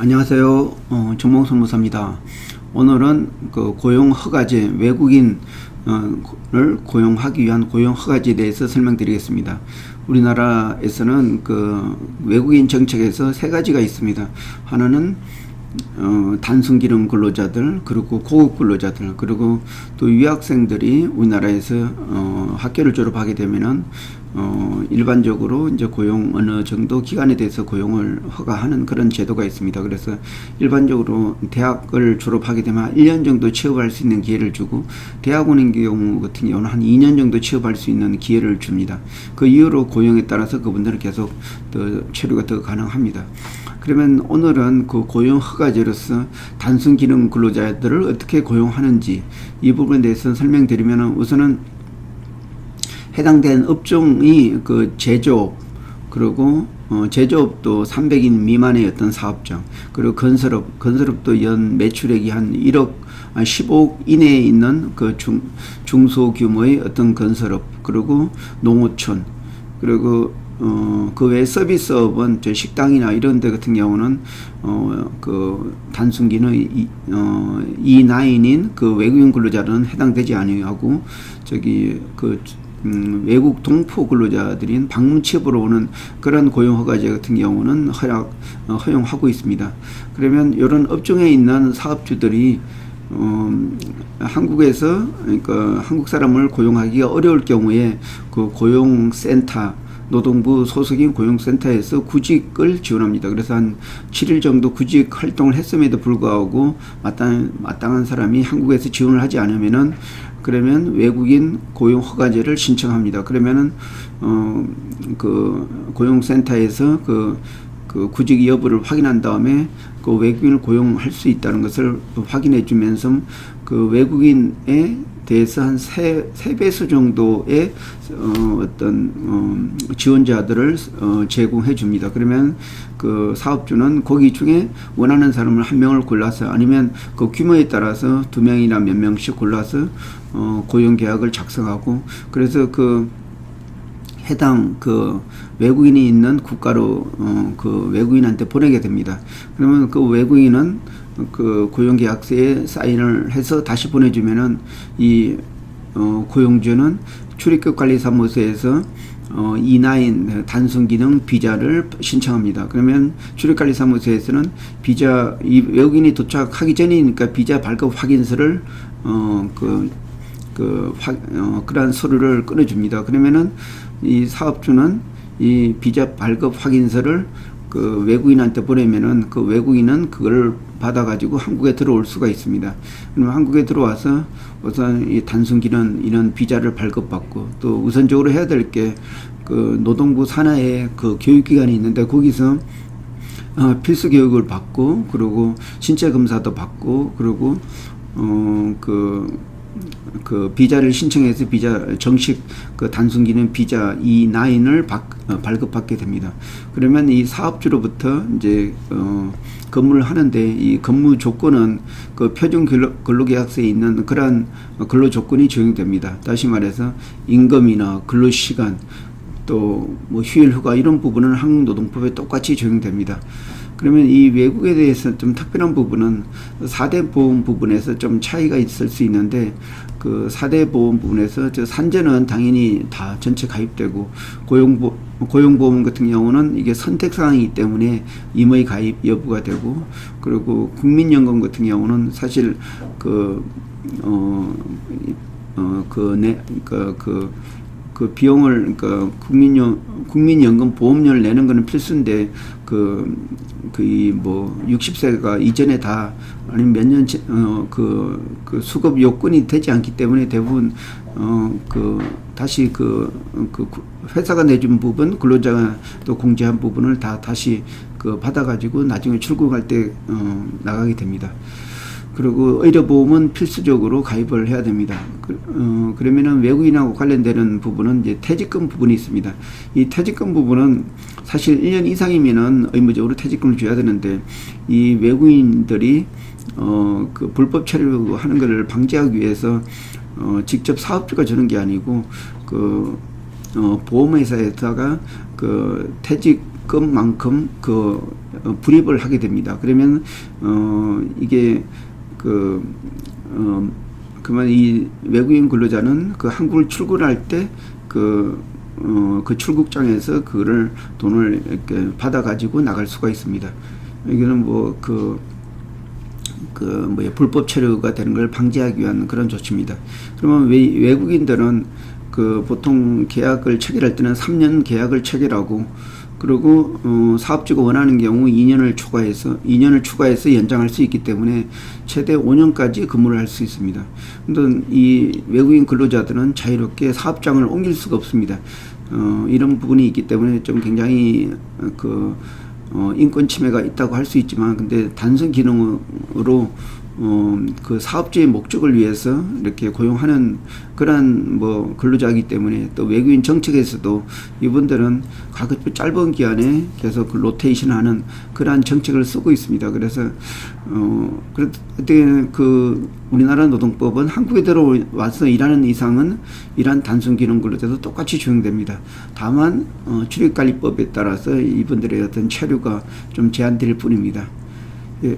안녕하세요. 정몽선무사입니다. 오늘은 그 고용 허가제, 외국인을 고용하기 위한 고용 허가제에 대해서 설명드리겠습니다. 우리나라에서는 그 외국인 정책에서 세 가지가 있습니다. 하나는 단순기능 근로자들, 그리고 고급 근로자들, 그리고 또 유학생들이 우리나라에서 학교를 졸업하게 되면은 일반적으로 이제 고용 어느 정도 기간에 대해서 고용을 허가하는 그런 제도가 있습니다. 그래서 일반적으로 대학을 졸업하게 되면 1년 정도 취업할 수 있는 기회를 주고, 대학원인 경우 같은 경우는 한 2년 정도 취업할 수 있는 기회를 줍니다. 그 이후로 고용에 따라서 그분들은 계속 더 체류가 더 가능합니다. 그러면 오늘은 그 고용 허가제로서 단순 기능 근로자들을 어떻게 고용하는지 이 부분에 대해서 설명드리면, 우선은 해당된 업종이 그 제조업, 그리고 제조업도 300인 미만의 어떤 사업장, 그리고 건설업도 연 매출액이 한 1억 15억 이내에 있는 그 중소규모의 어떤 건설업, 그리고 농어촌, 그리고 그 외 서비스업은 저 식당이나 이런 데 같은 경우는 그 단순기능 E9인 그 외국인 근로자는 해당되지 아니하고, 저기 그 외국 동포 근로자들인 방문 취업으로 오는 그런 고용 허가제 같은 경우는 허용하고 있습니다. 그러면 이런 업종에 있는 사업주들이 한국에서, 그러니까 한국 사람을 고용하기가 어려울 경우에 그 고용센터, 노동부 소속인 고용센터에서 구직을 지원합니다. 그래서 한 7일 정도 구직 활동을 했음에도 불구하고 마땅한 사람이 한국에서 지원을 하지 않으면은, 그러면 외국인 고용 허가제를 신청합니다. 그러면은 그 고용센터에서 그 구직 여부를 확인한 다음에 그 외국인을 고용할 수 있다는 것을 확인해 주면서 그 외국인에 대해서 한 3배수 정도의 어떤 지원자들을 제공해 줍니다. 그러면 그 사업주는 거기 중에 원하는 사람을 한 명을 골라서, 아니면 그 규모에 따라서 2명이나 몇 명씩 골라서 고용 계약을 작성하고, 그래서 그 해당 그 외국인이 있는 국가로 그 외국인한테 보내게 됩니다. 그러면 그 외국인은 그 고용계약서에 사인을 해서 다시 보내주면은 이 고용주는 출입국관리사무소에서 E9 단순기능 비자를 신청합니다. 그러면 출입관리사무소에서는 비자, 이 외국인이 도착하기 전이니까 비자 발급 확인서를 그러한 서류를 끊어줍니다. 그러면은 이 사업주는 이 비자 발급 확인서를 그 외국인한테 보내면은 그 외국인은 그걸 받아가지고 한국에 들어올 수가 있습니다. 그러면 한국에 들어와서 우선 이 단순기능 이런 비자를 발급받고, 또 우선적으로 해야 될 게 그 노동부 산하에 그 교육기관이 있는데 거기서 필수 교육을 받고, 그리고 신체 검사도 받고, 그리고 그 비자를 신청해서 비자 정식 그 단순기능 비자 E9을 발급받게 됩니다. 그러면 이 사업주로부터 이제 근무를 하는데, 이 근무 조건은 그 표준 근로계약서에 있는 그러한 근로 조건이 적용됩니다. 다시 말해서 임금이나 근로시간, 또 뭐 휴일 휴가 이런 부분은 한국노동법에 똑같이 적용됩니다. 그러면 이 외국에 대해서 좀 특별한 부분은 4대 보험 부분에서 좀 차이가 있을 수 있는데, 그 4대 보험 부분에서 저 산재는 당연히 다 전체 가입되고, 고용보험 같은 경우는 이게 선택사항이기 때문에 임의 가입 여부가 되고, 그리고 국민연금 같은 경우는 사실 그 비용을, 그러니까 국민연금 보험료를 내는 거는 필수인데, 뭐 60세가 이전에 다, 아니면 몇 년 그 수급 요건이 되지 않기 때문에 대부분 다시 회사가 내준 부분, 근로자가 또 공제한 부분을 다시 받아가지고 나중에 출국할 때 나가게 됩니다. 그리고 의료보험은 필수적으로 가입을 해야 됩니다. 그러면은 외국인하고 관련되는 부분은 이제 퇴직금 부분이 있습니다. 이 퇴직금 부분은 사실 1년 이상이면은 의무적으로 퇴직금을 줘야 되는데, 이 외국인들이 그 불법 체류하는 것을 방지하기 위해서 직접 사업주가 주는 게 아니고 보험회사에다가 퇴직 급만큼 불입을 하게 됩니다. 그러면 이게 그러면 이 외국인 근로자는 한국을 출국할 때 그 출국장에서 그거를 돈을 이렇게 받아 가지고 나갈 수가 있습니다. 이거는 불법 체류가 되는 걸 방지하기 위한 그런 조치입니다. 그러면 외국인들은 보통 계약을 체결할 때는 3년 계약을 체결하고, 그리고 사업주가 원하는 경우 2년을 추가해서 연장할 수 있기 때문에 최대 5년까지 근무를 할 수 있습니다. 근데 이 외국인 근로자들은 자유롭게 사업장을 옮길 수가 없습니다. 이런 부분이 있기 때문에 좀 굉장히 인권 침해가 있다고 할 수 있지만, 근데 단순 기능으로 사업주의 목적을 위해서 이렇게 고용하는 그러한 근로자이기 때문에, 또 외국인 정책에서도 이분들은 가급적 짧은 기간에 계속 로테이션하는 그러한 정책을 쓰고 있습니다. 그래서 우리나라 노동법은 한국에 들어와서 일하는 이상은 이러한 단순 기능 근로자도 똑같이 적용됩니다. 다만 출입관리법에 따라서 이분들의 어떤 체류가 좀 제한될 뿐입니다. 예,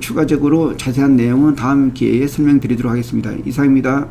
추가적으로 자세한 내용은 다음 기회에 설명드리도록 하겠습니다. 이상입니다.